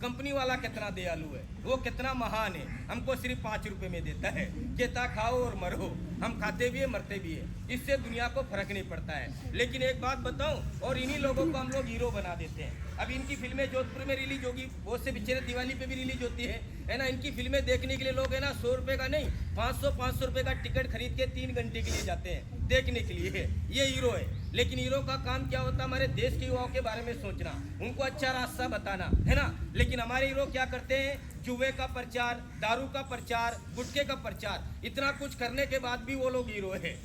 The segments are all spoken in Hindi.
कंपनी वाला कितना दयालु है, वो कितना महान है, हमको सिर्फ 5 रुपए में देता है, कहता खाओ और मरो। हम खाते भी है मरते भी है, इससे दुनिया को फर्क नहीं पड़ता है। लेकिन एक बात बताऊं, और इन्हीं लोगों को हम लोग हीरो बना देते हैं। अब इनकी फिल्में जोधपुर में रिलीज होगी, बहुत से पिक्चरें दिवाली पे भी रिलीज होती है ना। इनकी फिल्में देखने के लिए लोग है ना 100 रुपये का नहीं 500 रुपये का टिकट खरीद के 3 घंटे के लिए जाते हैं देखने के लिए। ये हीरो है। लेकिन हीरो का काम क्या होता है? हमारे देश के युवाओं के बारे में सोचना, उनको अच्छा रास्ता बताना, है ना। लेकिन हमारे हीरो क्या करते हैं? जुए का प्रचार, दारू का प्रचार, गुटखे का प्रचार, इतना कुछ करने के बाद भी वो लोग हीरो है।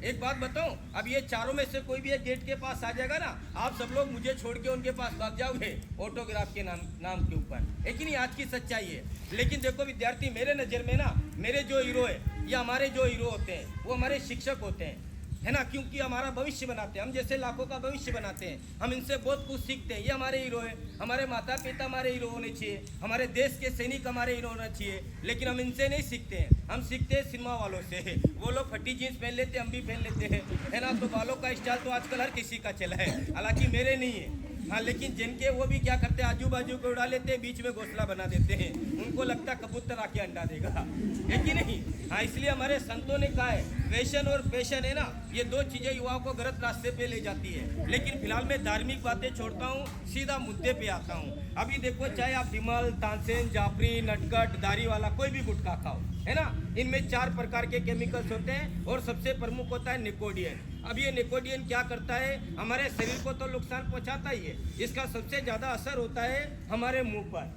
एक बात बताऊं, अब ये चारों में से कोई भी एक गेट के पास आ जाएगा ना, आप सब लोग मुझे छोड़ के उनके पास भाग जाओगे ऑटोग्राफ के नाम के ऊपर। लेकिन ये आज की सच्चाई है। लेकिन देखो विद्यार्थी, मेरे नज़र में ना मेरे जो हीरो है या हमारे जो हीरो होते हैं वो हमारे शिक्षक होते हैं, है ना। क्योंकि हमारा भविष्य बनाते हैं, हम जैसे लाखों का भविष्य बनाते हैं, हम इनसे बहुत कुछ सीखते हैं। ये हमारे हीरो है। हमारे माता पिता हमारे हीरो होने चाहिए, हमारे देश के सैनिक हमारे हीरो होना चाहिए। लेकिन हम इनसे नहीं सीखते हैं, हम सीखते हैं सिनेमा वालों से। वो लोग फटी जीन्स पहन लेते हैं, हम भी पहन लेते हैं, है ना। तो बालों का स्टाइल तो आजकल हर किसी का चला है, हालांकि मेरे नहीं है। हाँ, लेकिन जिनके वो भी क्या करते हैं, आजू बाजू को उड़ा लेते हैं, बीच में घोंसला बना देते हैं। उनको लगता कबूतर आके अंडा देगा, है कि नहीं। हाँ, इसलिए हमारे संतों ने कहा है, फैशन और पैशन है ना, ये दो चीज़ें युवाओं को गलत रास्ते पे ले जाती है। लेकिन फिलहाल मैं धार्मिक बातें छोड़ता हूँ, सीधा मुद्दे पे आता हूँ। अभी देखो, चाहे आप विमल, तानसेन, जाफरी, नटखट, दारी वाला कोई भी गुटखा खाओ, है ना, इनमें 4 प्रकार के केमिकल्स होते हैं और सबसे प्रमुख होता है निकोटिन। अब ये निकोटिन क्या करता है? हमारे शरीर को तो नुकसान पहुंचाता ही है, इसका सबसे ज़्यादा असर होता है हमारे मुंह पर।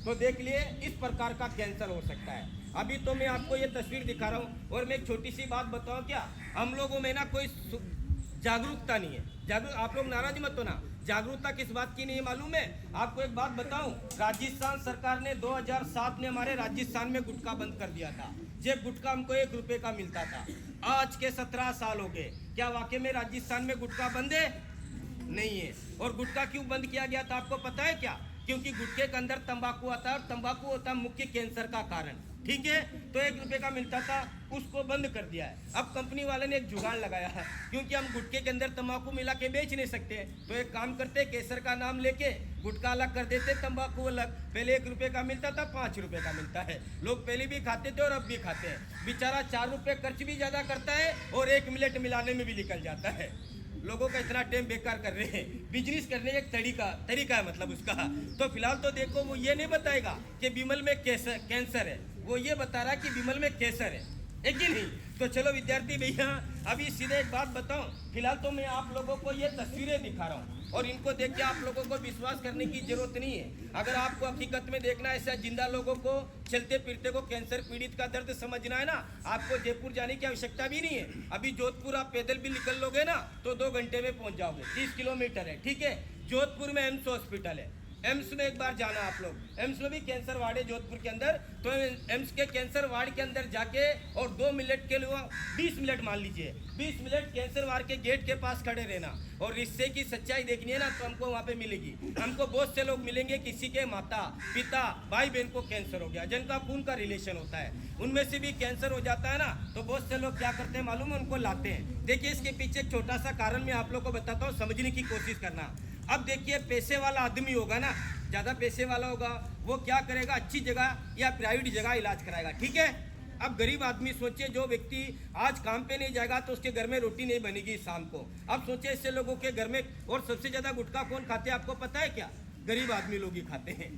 तो देख लिए, इस प्रकार का कैंसर हो सकता है। अभी तो मैं आपको ये तस्वीर दिखा रहा हूँ। और मैं एक छोटी सी बात बताऊँ क्या, हम लोगों में ना कोई जागरूकता नहीं है। आप लोग नाराज मत हो ना, जागरूकता किस बात की नहीं मालूम है? आपको एक बात बताऊं, राजस्थान सरकार ने 2007 में हमारे राजस्थान में गुटखा बंद कर दिया था। जब गुटखा हमको 1 रुपये का मिलता था। आज के 17 साल हो गए, क्या वाकई में राजस्थान में गुटखा बंद है? नहीं है। और गुटखा क्यों बंद किया गया था आपको पता है क्या? क्योंकि गुटखे के अंदर तंबाकू आता है और तंबाकू होता है मुख्य कैंसर का कारण, ठीक है। तो 1 रुपये का मिलता था, उसको बंद कर दिया है। अब कंपनी वाले ने एक जुगाड़ लगाया है, क्योंकि हम गुटखे के अंदर तंबाकू मिला के बेच नहीं सकते, तो एक काम करते, केसर का नाम लेके गुटखा अलग कर देते, तंबाकू अलग। पहले 1 रुपये का मिलता था, 5 रुपये का मिलता है। लोग पहले भी खाते थे और अब भी खाते हैं। बेचारा 4 रुपये खर्च भी ज़्यादा करता है और 1 मिनट मिलाने में भी निकल जाता है। लोगों का इतना टाइम बेकार कर रहे हैं। बिजनेस करने का एक तरीका है, मतलब उसका। तो फिलहाल तो देखो, वो ये नहीं बताएगा कि विमल में कैंसर है, वो ये बता रहा कि विमल में कैंसर है कि नहीं। तो चलो विद्यार्थी भैया, अभी सीधे एक बात बताऊं, फिलहाल तो मैं आप लोगों को ये तस्वीरें दिखा रहा हूँ और इनको देख के आप लोगों को विश्वास करने की जरूरत नहीं है। अगर आपको हकीकत में देखना है, ऐसा जिंदा लोगों को, चलते फिरते को कैंसर पीड़ित का दर्द समझना है ना, आपको जयपुर जाने की आवश्यकता भी नहीं है। अभी जोधपुर आप पैदल भी निकल लोगे ना तो 2 घंटे में पहुंच जाओगे, 30 किलोमीटर है, ठीक है। जोधपुर में एम्स हॉस्पिटल है, एम्स में एक बार जाना आप लोग। एम्स में भी कैंसर वार्ड है जोधपुर के अंदर। तो एम्स के कैंसर वार्ड के अंदर जाके और 2 मिनट के लिए 20 मिनट मान लीजिए, 20 मिनट कैंसर वार्ड के गेट के पास खड़े रहना। और रिश्ते की सच्चाई देखनी है ना, तो हमको वहाँ पे मिलेगी। हमको बहुत से लोग मिलेंगे, किसी के माता पिता भाई बहन को कैंसर हो गया, जिनका खून का रिलेशन होता है, उनमें से भी कैंसर हो जाता है ना, तो बहुत से लोग क्या करते हैं मालूम है? उनको लाते हैं। देखिए, इसके पीछे एक छोटा सा कारण मैं आप लोग को बताता हूँ, समझने की कोशिश करना। अब देखिए, पैसे वाला आदमी होगा ना, ज़्यादा पैसे वाला होगा, वो क्या करेगा? अच्छी जगह या प्राइवेट जगह इलाज कराएगा, ठीक है। अब गरीब आदमी सोचे, जो व्यक्ति आज काम पे नहीं जाएगा तो उसके घर में रोटी नहीं बनेगी शाम को। अब सोचे, ऐसे लोगों के घर में, और सबसे ज़्यादा गुटखा कौन खाते हैं आपको पता है क्या? गरीब आदमी लोग ही खाते हैं।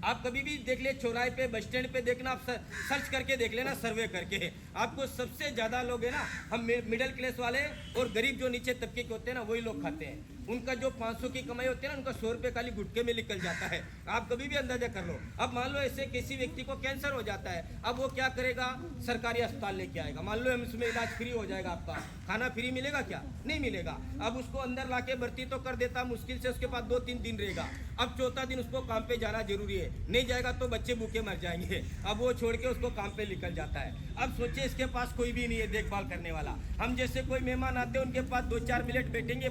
आप कभी भी देख ले, चौराहे पे, बस स्टैंड पे देखना, आप सर्च करके देख लेना, सर्वे करके, आपको सबसे ज़्यादा लोग है ना, हम मिडिल क्लास वाले और गरीब जो नीचे तबके के होते हैं ना, वही लोग खाते हैं। उनका जो 500 की कमाई होती है ना, उनका 100 रुपये खाली गुटखे में निकल जाता है। आप कभी भी अंदाजा कर लो। अब मान लो ऐसे किसी व्यक्ति को कैंसर हो जाता है, अब वो क्या करेगा? सरकारी अस्पताल लेके आएगा। मान लो इसमें इलाज फ्री हो जाएगा, आपका खाना फ्री मिलेगा क्या? नहीं मिलेगा। अब उसको अंदर लाके भर्ती तो कर देता, मुश्किल से उसके पास 2-3 दिन रहेगा। अब चौथा दिन उसको काम पे जाना जरूरी है, नहीं जाएगा तो बच्चे भूखे मर जाएंगे। अब वो छोड़ के उसको काम पे निकल जाता है। अब सोचिए, इसके पास कोई भी नहीं है देखभाल करने वाला। हम जैसे कोई मेहमान आते हैं, उनके पास 2-4 मिनट बैठेंगे,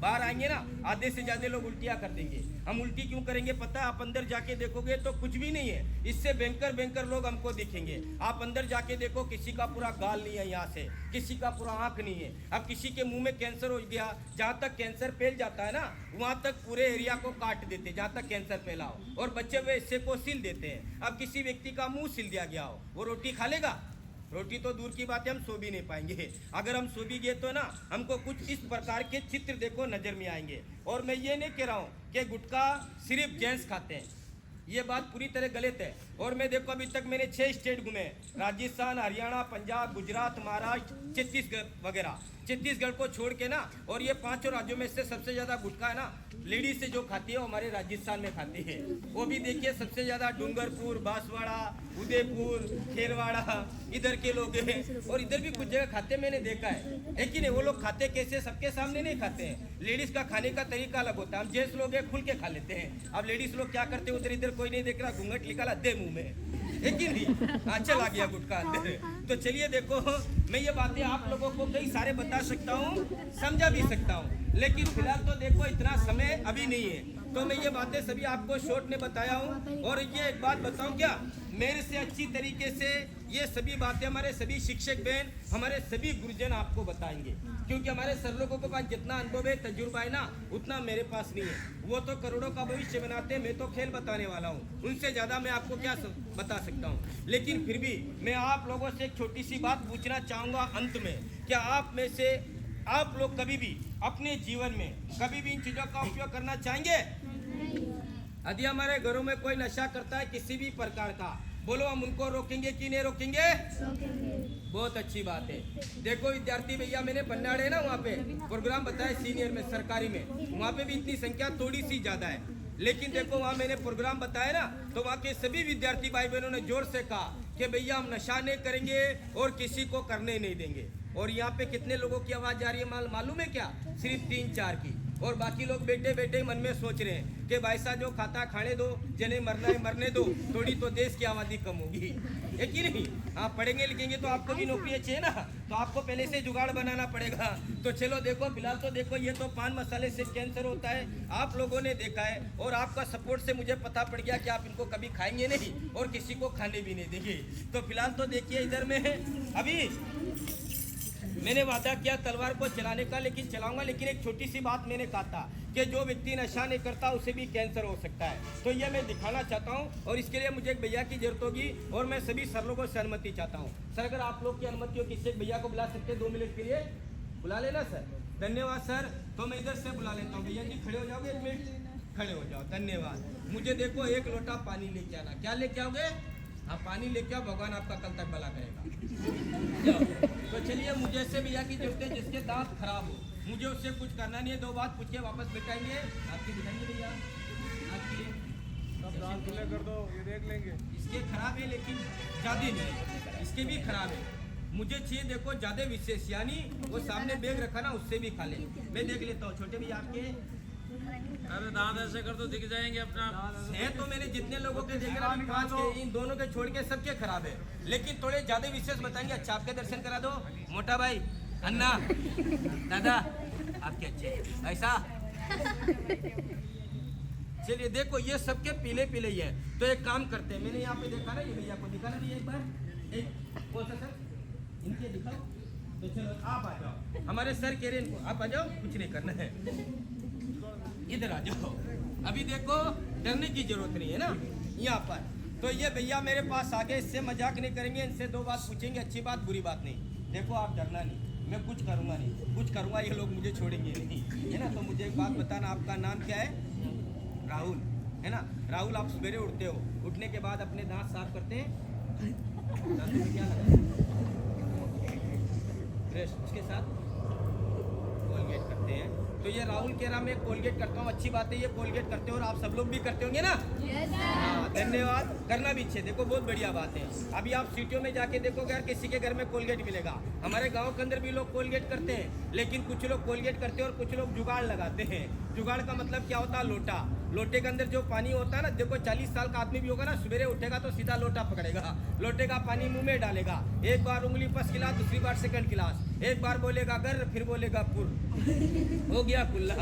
बाहर आएंगे ना, आधे से ज्यादा लोग उल्टियाँ कर देंगे। हम उल्टी क्यों करेंगे पता है? आप अंदर जाके देखोगे तो कुछ भी नहीं है, इससे भयंकर भयंकर लोग हमको दिखेंगे। आप अंदर जाके देखो, किसी का पूरा गाल नहीं है, यहाँ से किसी का पूरा आँख नहीं है। अब किसी के मुंह में कैंसर हो गया, जहाँ तक कैंसर फैल जाता है ना, वहाँ तक पूरे एरिया को काट देते जहाँ तक कैंसर फैला हो, और बच्चे वे हिस्से को सिल देते हैं। अब किसी व्यक्ति का मुंह सिल दिया गया हो, वो रोटी खा लेगा? रोटी तो दूर की बात है, हम सो भी नहीं पाएंगे। अगर हम सो भी गए तो ना, हमको कुछ इस प्रकार के चित्र देखो नजर में आएंगे। और मैं ये नहीं कह रहा हूँ कि गुटखा सिर्फ जेंट्स खाते हैं, ये बात पूरी तरह गलत है। और मैं देखो अभी तक मैंने 6 स्टेट घूमे, राजस्थान, हरियाणा, पंजाब, गुजरात, महाराष्ट्र, छत्तीसगढ़ वगैरह। छत्तीसगढ़ को छोड़ के ना, और ये 5 राज्यों में से सबसे ज़्यादा गुटखा है ना, लेडीज से जो खाती है वो हमारे राजस्थान में खाती है। वो भी देखिए सबसे ज़्यादा डूंगरपुर, बांसवाड़ा, उदयपुर, खेरवाड़ा, इधर के लोग हैं। और इधर भी कुछ जगह खाते मैंने देखा है कि नहीं। वो लोग खाते कैसे? सबके सामने नहीं खाते हैं। लेडीज़ का खाने का तरीका अलग होता है। हम जेंट्स लोग हैं खुल के खा लेते हैं। अब लेडीज़ लोग क्या करते हैं, उधर इधर कोई नहीं देख रहा, घूंघट निकाला दे मुँह में, है कि नहीं? हाँ, चला गया गुटखा अंदर। तो चलिए देखो, मैं ये बातें आप लोगों को कई सारे बता सकता हूँ, समझा भी सकता हूँ, लेकिन फिलहाल तो देखो इतना समय अभी नहीं है। तो मैं ये बातें सभी आपको शॉर्ट में बताया हूँ। और ये एक बात बताऊँ क्या, मेरे से अच्छी तरीके से ये सभी बातें हमारे सभी शिक्षक बहन, हमारे सभी गुरुजन आपको बताएंगे, क्योंकि हमारे सर लोगों के पास जितना अनुभव है, तजुर्बा है ना, उतना मेरे पास नहीं है। वो तो करोड़ों का भविष्य बनाते हैं, मैं तो खेल बताने वाला हूँ। उनसे ज़्यादा मैं आपको क्या बता सकता हूँ। लेकिन फिर भी मैं आप लोगों से एक छोटी सी बात पूछना चाहूँगा अंत में, क्या आप में से आप लोग कभी भी अपने जीवन में कभी भी इन चीज़ों का उपयोग करना चाहेंगे? यदि हमारे घरों में कोई नशा करता है किसी भी प्रकार का, बोलो हम उनको रोकेंगे कि नहीं रोकेंगे? बहुत अच्छी बात है। देखो विद्यार्थी भैया, मैंने बन्नाड़े ना वहाँ पे प्रोग्राम बताया सीनियर में, सरकारी में, वहाँ पे भी इतनी संख्या थोड़ी सी ज़्यादा है, लेकिन देखो वहाँ मैंने प्रोग्राम बताया ना, तो वहाँ के सभी विद्यार्थी भाई बहनों ने जोर से कहा कि भैया हम नशा नहीं करेंगे और किसी को करने नहीं देंगे। और यहाँ पे कितने लोगों की आवाज़ आ रही है मालूम है क्या? सिर्फ 3-4 की। और बाकी लोग बैठे बैठे मन में सोच रहे हैं कि भाई साहब जो खाता खाने दो, जिन्हें मरना है मरने दो, थोड़ी तो देश की आबादी कम होगी, है कि नहीं? आप पढ़ेंगे लिखेंगे तो आपको भी नौकरी चाहिए ना, तो आपको पहले से जुगाड़ बनाना पड़ेगा। तो चलो देखो, फिलहाल तो देखो ये तो पान मसाले से कैंसर होता है, आप लोगों ने देखा है, और आपका सपोर्ट से मुझे पता पड़ गया कि आप इनको कभी खाएंगे नहीं और किसी को खाने भी नहीं देंगे। तो फिलहाल तो देखिए इधर में है, अभी मैंने वादा किया तलवार को चलाने का, लेकिन चलाऊंगा। लेकिन एक छोटी सी बात मैंने कहा था कि जो व्यक्ति नशा नहीं करता उसे भी कैंसर हो सकता है, तो ये मैं दिखाना चाहता हूँ। और इसके लिए मुझे एक भैया की जरूरत होगी, और मैं सभी सर लोगों से अनुमति चाहता हूँ। सर अगर आप लोग की अनुमति हो, किसी एक भैया को बुला सकते हैं 2 मिनट के लिए? बुला लेना सर, धन्यवाद सर। तो मैं इधर से बुला लेता हूँ। भैया जी खड़े हो जाओगे, 1 मिनट खड़े हो जाओ, धन्यवाद। मुझे देखो 1 लोटा पानी लेके आना। क्या लेके आओगे? हाँ पानी लेके आओ, भगवान आपका कल तक भला करेगा। तो चलिए, मुझे से भैया की जरूरत है जिसके दांत खराब हो, मुझे उससे कुछ करना नहीं है, 2 बात पूछ के वापस बिठाएंगे। आपकी दिखाएंगे भैया, आपकी सब दांत खुले कर दो, ये देख लेंगे। इसके खराब है लेकिन ज़्यादा नहीं, इसके भी खराब है। मुझे चाहिए देखो ज़्यादा विशेष, यानी वो सामने बैग रखा ना, उससे भी खा ले। मैं देख लेता हूँ। छोटे भैया आपके? अरे दांत ऐसे कर दो दिख जाएंगे अपना। है तो मैंने जितने लोगों के देखे ना, 5 के, इन दोनों के छोड़ के सबके खराब है, लेकिन थोड़े ज्यादा विशेष बताएंगे। अच्छा आपके दर्शन करा दो, मोटा भाई, अन्ना, दादा आपके अच्छे, ऐसा चलिए देखो ये सबके पीले पीले ही है। तो एक काम करते हैं, मैंने यहाँ पे देखा ना, ये भैया को दिखाना नहीं एक बार, एक कौन सा सर, इनके दिखाओ। तो चलो आप आ जाओ, हमारे सर कह रहे हैं इनको आप आ जाओ, कुछ नहीं करना है, इधर आ जाओ। अभी देखो डरने की जरूरत नहीं है ना यहाँ पर। तो ये भैया मेरे पास आगे, इससे मजाक नहीं करेंगे, इनसे 2 बात पूछेंगे, अच्छी बात बुरी बात नहीं। देखो आप डरना नहीं, मैं कुछ करूँगा नहीं, कुछ करूँगा ये लोग मुझे छोड़ेंगे नहीं, है ना। तो मुझे एक बात बताना, आपका नाम क्या है? राहुल, है ना। राहुल आप सवेरे उठते हो, उठने के बाद अपने दांत साफ करते हैं, दांतों में क्या लगा? ब्रश, उसके साथ कोलगेट करते हैं। तो ये राहुल कह रहा मैं कोलगेट करता हूँ, अच्छी बात है, ये कोलगेट करते हो और आप सब लोग भी करते होंगे ना? Yes sir. हाँ धन्यवाद, करना भी चाहिए। देखो बहुत बढ़िया बात है। अभी आप सिटियों में जाके देखोगे यार, किसी के घर में कोलगेट मिलेगा। हमारे गांव के अंदर भी लोग कोलगेट करते हैं, लेकिन कुछ लोग कोलगेट करते हैं और कुछ लोग जुगाड़ लगाते हैं। जुगाड़ का मतलब क्या होता है? लोटा। लोटे के अंदर जो पानी होता है ना, देखो 40 साल का आदमी भी होगा ना, सवेरे उठेगा तो सीधा लोटा पकड़ेगा, लोटे का पानी मुंह में डालेगा, एक बार उंगली फर्स्ट गिलास, दूसरी बार सेकंड गिलास, एक बार बोलेगा गर, फिर बोलेगा पुर, हो गया कुल्ला।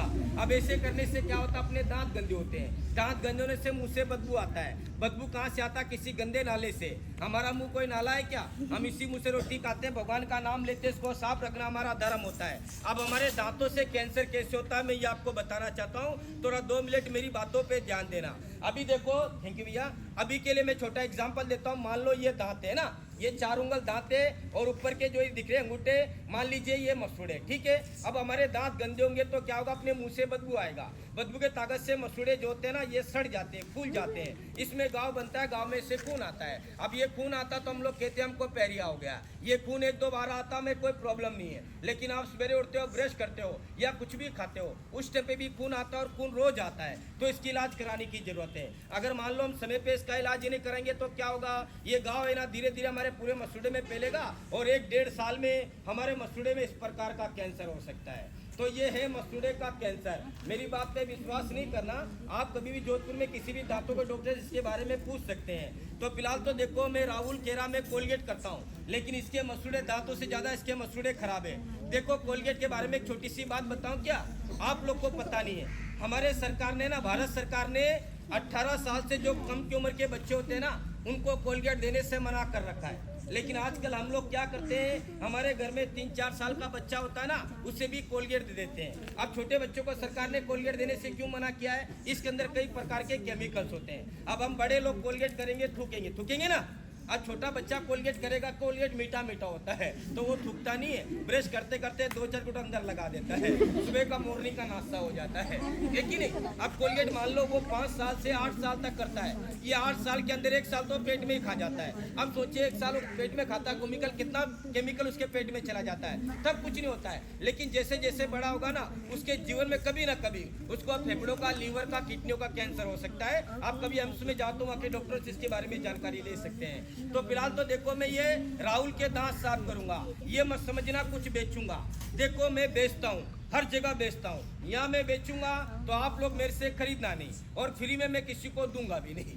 अब ऐसे करने से क्या होता है? अपने दांत गंदे होते हैं, दांत गंदे होने से मुंह से बदबू आता है। बदबू कहाँ से आता है? किसी गंदे नाले से। हमारा मुंह कोई नाला है क्या? हम इसी मुंह से रोटी खाते हैं, भगवान का नाम लेते हैं, इसको साफ रखना हमारा धर्म होता है। अब हमारे दांतों से कैंसर कैसे होता है, मैं ये आपको बताना चाहता हूँ। थोड़ा 2 मिनट मेरी बातों पे ध्यान देना। अभी देखो, थैंक यू भैया। अभी के लिए मैं छोटा एग्जांपल देता हूँ। मान लो ये दांत है ना, ये 4 उंगल दांत है, और ऊपर के जो दिख रहे अंगूठे, मान लीजिए ये मसूड़े, ठीक है। अब हमारे दांत गंदे होंगे तो क्या होगा? अपने मुंह से बदबू आएगा। बदबू के ताकत से मसूड़े जो होते हैं ना, ये सड़ जाते हैं, फूल जाते हैं, इसमें गाँव बनता है, गाँव में से खून आता है। अब ये खून आता तो हम लोग कहते हैं हमको पैरिया हो गया। ये खून 1-2 बार आता में कोई प्रॉब्लम नहीं है, लेकिन आप सवेरे उठते हो, ब्रश करते हो या कुछ भी खाते हो, उस टाइम पे भी खून आता है, और खून रोज आता है, तो इसकी इलाज कराने की जरूरत है। अगर मान लो हम समय पे इसका इलाज ही नहीं करेंगे तो क्या होगा? ये गाँव है ना, धीरे धीरे हमारे पूरे मसूड़े में फैलेगा, और 1-1.5 साल में हमारे मसूड़े में इस प्रकार का कैंसर हो सकता है। तो ये है मसूड़े का कैंसर। मेरी बात पे विश्वास नहीं करना, आप कभी भी जोधपुर में किसी भी दांतों के डॉक्टर इसके बारे में पूछ सकते हैं। तो फिलहाल तो देखो, मैं राहुल केरा में कोलगेट करता हूँ, लेकिन इसके मसूड़े दांतों से ज़्यादा इसके मसूड़े खराब है। देखो, कोलगेट के बारे में एक छोटी सी बात बताऊँ क्या? आप लोग को पता नहीं है, हमारे सरकार ने ना, भारत सरकार ने 18 साल से जो कम की उम्र के बच्चे होते हैं ना, उनको कोलगेट देने से मना कर रखा है। लेकिन आजकल हम लोग क्या करते हैं? हमारे घर में 3-4 साल का बच्चा होता है ना, उसे भी कोलगेट दे देते हैं। अब छोटे बच्चों को सरकार ने कोलगेट देने से क्यों मना किया है? इसके अंदर कई प्रकार के केमिकल्स होते हैं। अब हम बड़े लोग कोलगेट करेंगे, थूकेंगे ना। अब छोटा बच्चा कोलगेट करेगा, कोलगेट मीठा मीठा होता है, तो वो थूकता नहीं है, ब्रश करते करते 2-4 घूंट अंदर लगा देता है, सुबह का मॉर्निंग का नाश्ता हो जाता है, कि नहीं? अब कोलगेट मान लो वो 5 साल से 8 साल तक करता है, ये 8 साल के अंदर 1 साल तो पेट में ही खा जाता है। अब सोचिए 1 साल पेट में खाता है केमिकल, कितना केमिकल उसके पेट में चला जाता है, तब कुछ नहीं होता है। लेकिन जैसे जैसे बड़ा होगा ना, उसके जीवन में कभी ना कभी उसको फेफड़ों का, लीवर का, किडनियों का कैंसर हो सकता है। आप कभी एम्स में जाते हो, वहाँ के डॉक्टर से इसके बारे में जानकारी ले सकते हैं। तो फिलहाल तो देखो, मैं ये राहुल के दांत साफ करूंगा, ये मत समझना कुछ बेचूंगा। देखो, मैं बेचता हूँ, हर जगह बेचता हूँ। यहाँ मैं बेचूंगा तो आप लोग मेरे से खरीदना नहीं, और फ्री में मैं किसी को दूंगा भी नहीं।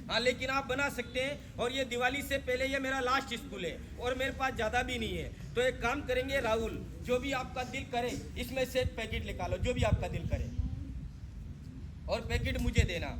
हाँ, लेकिन आप बना सकते हैं। और ये दिवाली से पहले ये मेरा लास्ट स्कूल है, और मेरे पास ज़्यादा भी नहीं है। तो एक काम करेंगे राहुल, जो भी आपका दिल करे इसमें से एक पैकेट निकालो, जो भी आपका दिल करे, और पैकेट मुझे देना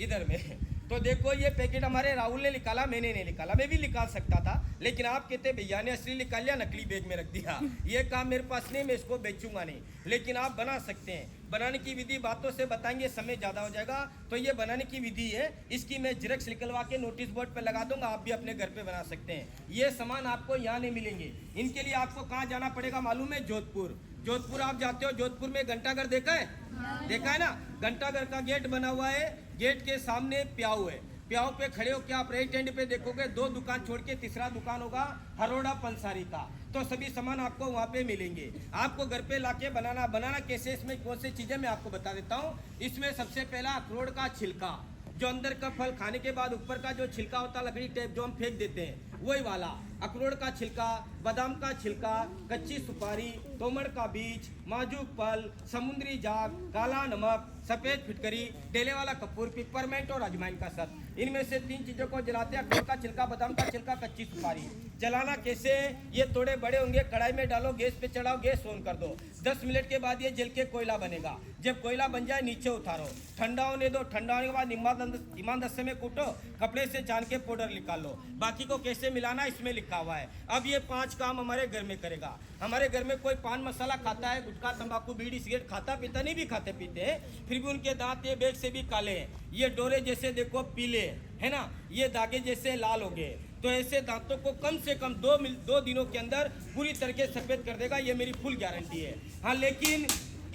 इधर में। तो देखो, ये पैकेट हमारे राहुल ने निकाला, मैंने नहीं निकाला। मैं भी निकाल सकता था, लेकिन आप कहते भैया ने असली निकाल लिया, नकली बैग में रख दिया। ये काम मेरे पास नहीं, मैं इसको बेचूंगा नहीं, लेकिन आप बना सकते हैं। बनाने की विधि बातों से बताएंगे, समय ज़्यादा हो जाएगा। तो ये बनाने की विधि है, इसकी मैं जेरॉक्स निकलवा के नोटिस बोर्ड पर लगा दूंगा, आप भी अपने घर पे बना सकते हैं। ये सामान आपको यहाँ नहीं मिलेंगे। इनके लिए आपको कहाँ जाना पड़ेगा मालूम है? जोधपुर। जोधपुर आप जाते हो, जोधपुर में घंटाघर देखा है? देखा है ना? घंटाघर का गेट बना हुआ है, गेट के सामने प्याऊ है। प्याऊ पे खड़े होकर आप राइट हैंड पे देखोगे, 2 दुकान छोड़ के तीसरा दुकान होगा हरोड़ा पंसारी का। तो सभी सामान आपको वहाँ पे मिलेंगे। आपको घर पे लाके बनाना कैसे, इसमें कौन सी चीज़ें मैं आपको बता देता हूँ। इसमें सबसे पहला अखरोट का छिलका, जो अंदर का फल खाने के बाद ऊपर का जो छिलका होता है, लकड़ी टाइप जो हम फेंक देते हैं, वही वाला अखरोट का छिलका, बादाम का छिलका, कच्ची सुपारी, तोमड़ का बीज, माजूक फल, समुद्री जाग, काला नमक, सफ़ेद फिटकरी, डेले वाला कपूर, पिपरमेंट और अजवाइन का सब। इनमें से 3 चीज़ों को जलाते हैं, अखरोट का छिलका, बादाम का छिलका, कच्ची सुपारी। जलाना कैसे? ये थोड़े बड़े होंगे, कढ़ाई में डालो, गैस पे चढ़ाओ, गैस ऑन कर दो। 10 मिनट के बाद ये जल के कोयला बनेगा। जब कोयला बन जाए नीचे उतारो, ठंडा होने दो। ठंडा होने के बाद ईमानदस्ते में कूटो, कपड़े से छान के पाउडर निकाल लो। बाकी को कैसे मिलाना इसमें लिखा हुआ है। अब ये 5 काम हमारे घर में करेगा। हमारे घर में कोई पान मसाला खाता है, गुटखा, तंबाकू, बीड़ी, सिगरेट खाता पीता नहीं, भी खाते पीते हैं, फिर भी उनके दांत ये बैग से भी काले हैं, ये डोरे जैसे देखो पीले है ना, ये दागे जैसे लाल हो गए। तो ऐसे दांतों को कम से कम 2 दिनों के अंदर पूरी तरह से सफेद कर देगा, ये मेरी फुल गारंटी है। हाँ, लेकिन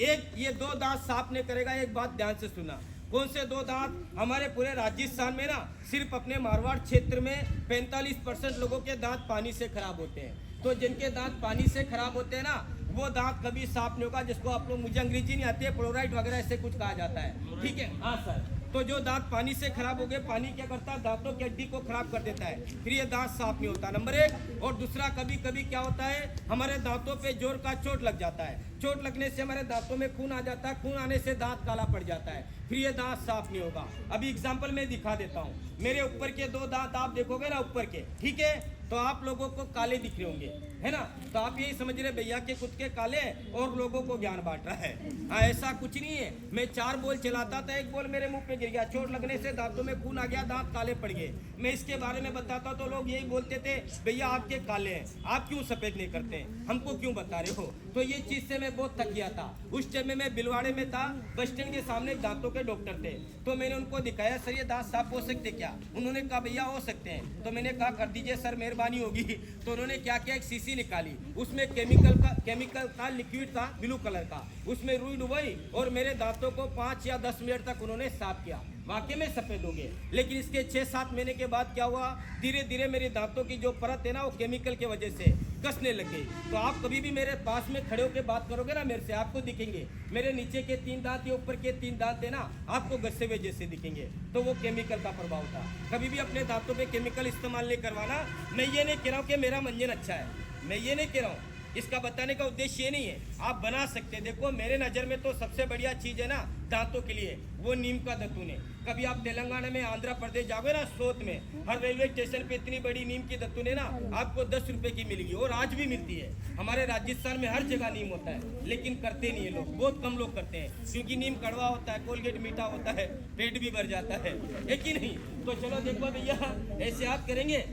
एक ये 2 दांत साफ नहीं करेगा। एक बात ध्यान से सुना, कौन से 2 दांत? हमारे पूरे राजस्थान में ना, सिर्फ अपने मारवाड़ क्षेत्र में 45% लोगों के दांत पानी से खराब होते हैं। तो जिनके दांत पानी से खराब होते हैं ना, वो दांत कभी साफ नहीं होगा, जिसको आप लोग, मुझे अंग्रेजी नहीं आती है, फ्लोराइड वगैरह ऐसे कुछ कहा जाता है, ठीक है? हाँ सर, तो जो दांत पानी से खराब हो गए, पानी क्या करता है, दांतों की हड्डी को खराब कर देता है, फिर ये दांत साफ नहीं होता, नंबर एक। और दूसरा, कभी कभी क्या होता है, हमारे दांतों पे जोर का चोट लग जाता है, चोट लगने से हमारे दांतों में खून आ जाता है, खून आने से दांत काला पड़ जाता है, फिर ये दांत साफ नहीं होगा। अभी एग्जाम्पल में दिखा देता हूँ, मेरे ऊपर के 2 दांत आप देखोगे ना ऊपर के, ठीक है, तो आप लोगों को काले दिख रहे होंगे, है ना, तो आप यही समझ रहे भैया के खुद के काले और लोगों को ज्ञान बांट रहा है। हाँ, ऐसा कुछ नहीं है। मैं 4 बॉल चलाता था, 1 बॉल मेरे मुंह पे गिर गया, चोट लगने से दांतों में खून आ गया, दांत काले पड़ गए। मैं इसके बारे में बताता तो लोग यही बोलते थे, भैया आपके काले हैं, आप क्यों सफेद नहीं करते हैं, हमको क्यों बता रहे हो। तो ये चीज से मैं बहुत थक गया था। उस टाइम में मैं बिलवाड़े में था, बस स्टैंड के सामने दांतों के डॉक्टर थे, तो मैंने उनको दिखाया, सर ये दांत साफ हो सकते क्या। उन्होंने कहा भैया हो सकते हैं। तो मैंने कहा कर दीजिए सर, मेहरबानी होगी। तो उन्होंने क्या किया, एक शीशी निकाली, उसमें केमिकल का लिक्विड था ब्लू कलर का, उसमें रुई डुबोई और मेरे दांतों को 5 या 10 मिनट तक उन्होंने साफ किया। वाकई में सफेद हो गए। लेकिन इसके 6-7 महीने के बाद क्या हुआ, धीरे धीरे मेरे दांतों की जो परत है ना, वो केमिकल के वजह से कसने लग गई। तो आप कभी भी मेरे पास में खड़े होकर बात करोगे ना मेरे से, आपको दिखेंगे मेरे नीचे के 3 दांत या ऊपर के 3 दांत है ना, आपको घसे हुए जैसे दिखेंगे। तो वो केमिकल का प्रभाव था। कभी भी अपने दांतों पे केमिकल इस्तेमाल नहीं करवाना। मैं ये नहीं कह रहा हूँ कि मेरा मंजन अच्छा है, मैं ये नहीं कह रहा हूँ, इसका बताने का उद्देश्य ये नहीं है, आप बना सकते हैं। देखो मेरे नज़र में तो सबसे बढ़िया चीज़ है ना दांतों के लिए, वो नीम का दतून है। कभी आप तेलंगाना में, आंध्र प्रदेश जाओगे ना, सोत में हर रेलवे स्टेशन पे इतनी बड़ी नीम की दतून है ना, आपको 10 रुपए की मिलेगी, और आज भी मिलती है। हमारे राजस्थान में हर जगह नीम होता है, लेकिन करते नहीं है लोग, बहुत कम लोग करते हैं, क्योंकि नीम कड़वा होता है, कोलगेट मीठा होता है, पेट भी भर जाता है कि नहीं। तो चलो देखो भैया, ऐसे आप करेंगे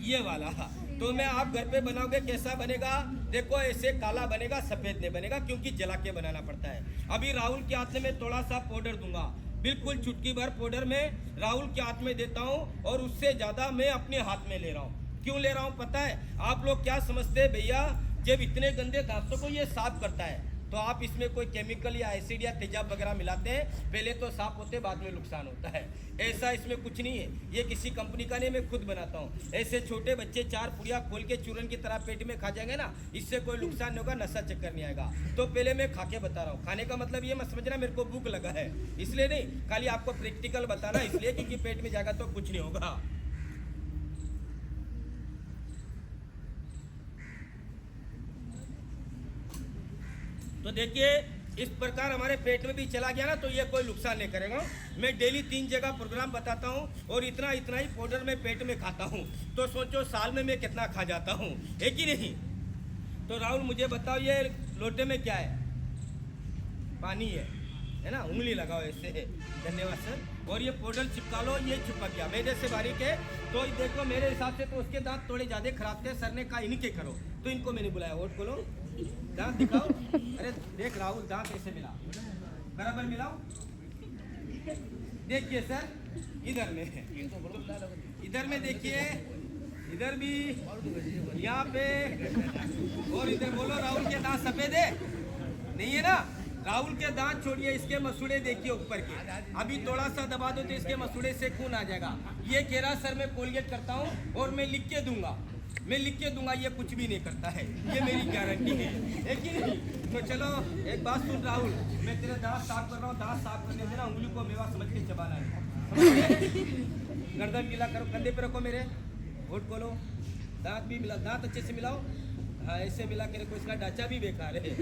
ये वाला, तो मैं आप घर पे बनाओगे कैसा बनेगा, देखो ऐसे काला बनेगा, सफेद नहीं बनेगा, क्योंकि जला के बनाना पड़ता है। अभी राहुल के हाथ में मैं थोड़ा सा पाउडर दूंगा, बिल्कुल चुटकी भर पाउडर में राहुल के हाथ में देता हूँ, और उससे ज्यादा मैं अपने हाथ में ले रहा हूँ। क्यों ले रहा हूँ पता है, आप लोग क्या समझते हैं भैया, जब इतने गंदे दांतों को ये साफ करता है, तो आप इसमें कोई केमिकल या एसिड या तेजाब वगैरह मिलाते हैं, पहले तो साफ होते बाद में नुकसान होता है। ऐसा इसमें कुछ नहीं है, ये किसी कंपनी का नहीं, मैं खुद बनाता हूँ। ऐसे छोटे बच्चे 4 पुड़िया खोल के चूरन की तरह पेट में खा जाएंगे ना, इससे कोई नुकसान नहीं होगा, नशा चक्कर नहीं आएगा। तो पहले मैं खा के बता रहा हूँ, खाने का मतलब ये मत समझना मेरे को भूख लगा है इसलिए नहीं, खाली आपको प्रैक्टिकल बताना इसलिए, क्योंकि पेट में जाएगा तो कुछ नहीं होगा। तो देखिए इस प्रकार हमारे पेट में भी चला गया ना, तो ये कोई नुकसान नहीं करेगा। मैं डेली 3 जगह प्रोग्राम बताता हूँ, और इतना ही पाउडर मैं पेट में खाता हूँ, तो सोचो साल में मैं कितना खा जाता हूँ, है कि नहीं। तो राहुल मुझे बताओ, ये लोटे में क्या है, पानी है ना, उंगली लगाओ ऐसे, धन्यवाद सर। और ये पाउडर चिपका लो, ये चिपक गया, मेरे से बारीक है। तो देखो मेरे हिसाब से तो उसके दांत थोड़े ज़्यादा खराब थे, सर ने कहा इनके करो, तो इनको मैंने बुलाया, वोट खोलो, दांत दिखाओ। अरे देख राहुल, दांत ऐसे मिला, बराबर मिलाओ। देखिए सर, इधर में है, इधर में देखिए, इधर भी, यहाँ पे, और इधर बोलो राहुल के दांत सफेद है, नहीं है ना। राहुल के दांत छोड़िए, इसके मसूड़े देखिए ऊपर के, अभी थोड़ा सा दबा दो तो इसके मसूड़े से खून आ जाएगा। ये कह रहा सर मैं कोलगेट करता हूँ और मैं लिख के दूंगा, ये कुछ भी नहीं करता है, ये मेरी गारंटी है कि नहीं। तो चलो एक बात सुन राहुल, मैं तेरे दांत साफ कर रहा हूँ, दांत साफ करने से ना उंगली को मेवा समझ के चबाना है। गर्दन गीला करो, कंधे पे रखो मेरे, होठ खोलो, दांत भी मिला, दांत अच्छे से मिलाओ, हाँ ऐसे मिला के रखो, इसका ढांचा भी बेकार है।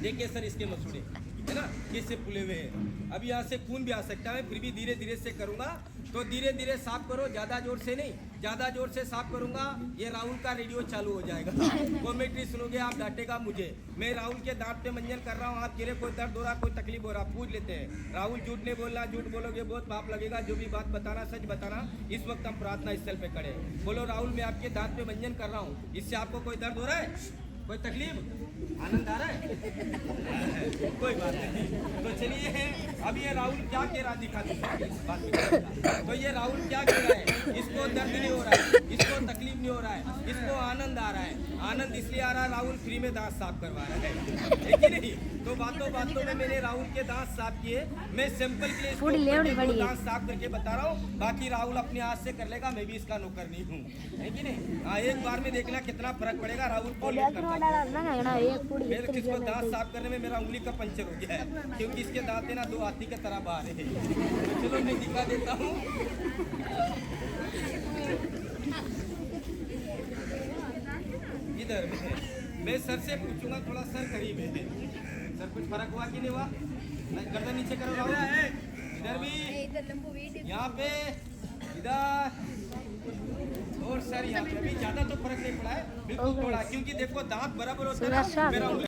देखिए सर इसके मसूड़े है ना, कैसे फूले हुए हैं, अब यहाँ से खून भी आ सकता है, फिर भी धीरे धीरे से करूँगा, तो धीरे धीरे साफ करो, ज़्यादा जोर से नहीं, ज़्यादा जोर से साफ करूँगा ये राहुल का रेडियो चालू हो जाएगा, कॉमेंट्री सुनोगे आप, डांटेगा मुझे। मैं राहुल के दांत पे मंजन कर रहा हूँ, आप गिरे, कोई दर्द हो रहा, कोई तकलीफ हो रहा, पूछ लेते हैं। राहुल झूठ नहीं बोलना, झूठ बोलोगे बहुत पाप लगेगा, जो भी बात बताना सच बताना। इस वक्त हम प्रार्थना स्थल पे खड़े, बोलो राहुल मैं आपके दांत पे मंजन कर रहा हूँ, इससे आपको कोई दर्द हो रहा है, कोई तकलीफ, आनंद आ रहा है, कोई बात नहीं। तो चलिए अब ये राहुल क्या कह रहा दिखा दीजिए। तो ये राहुल क्या कह रहा है, इसको दर्द नहीं हो रहा है, इसको तकलीफ नहीं हो रहा है, इसको आनंद आ रहा है। आनंद इसलिए आ रहा है राहुल फ्री में दांत साफ करवा रहा है कि नहीं। तो बातों बातों में मैंने राहुल के दांत साफ किए, मैं सैंपल के लिए इसको दांत साफ करके बता रहा हूँ, बाकी राहुल अपने हाथ से कर लेगा, मैं भी इसका नौकर नहीं हूँ, है कि नहीं। हाँ एक बार में देखना कितना फर्क पड़ेगा। राहुल को मेरे किसको दांत साफ करने में मेरा उंगली का पंचर हो गया है, क्योंकि इसके दांत है ना 2 हाथ हाथी की तरह बाहर है। तो चलो मैं दिखा देता हूँ। इधर मैं सर से पूछूंगा, थोड़ा सर करीब है। सर कुछ फर्क हुआ कि नहीं हुआ? गर्दन नीचे करो राहुल। इधर भी, यहाँ पे, इधर और सर यहाँ पे। अभी ज्यादा तो फर्क नहीं पड़ा है, बिल्कुल थोड़ा, क्योंकि देखो दांत बराबर होता है ना, मेरा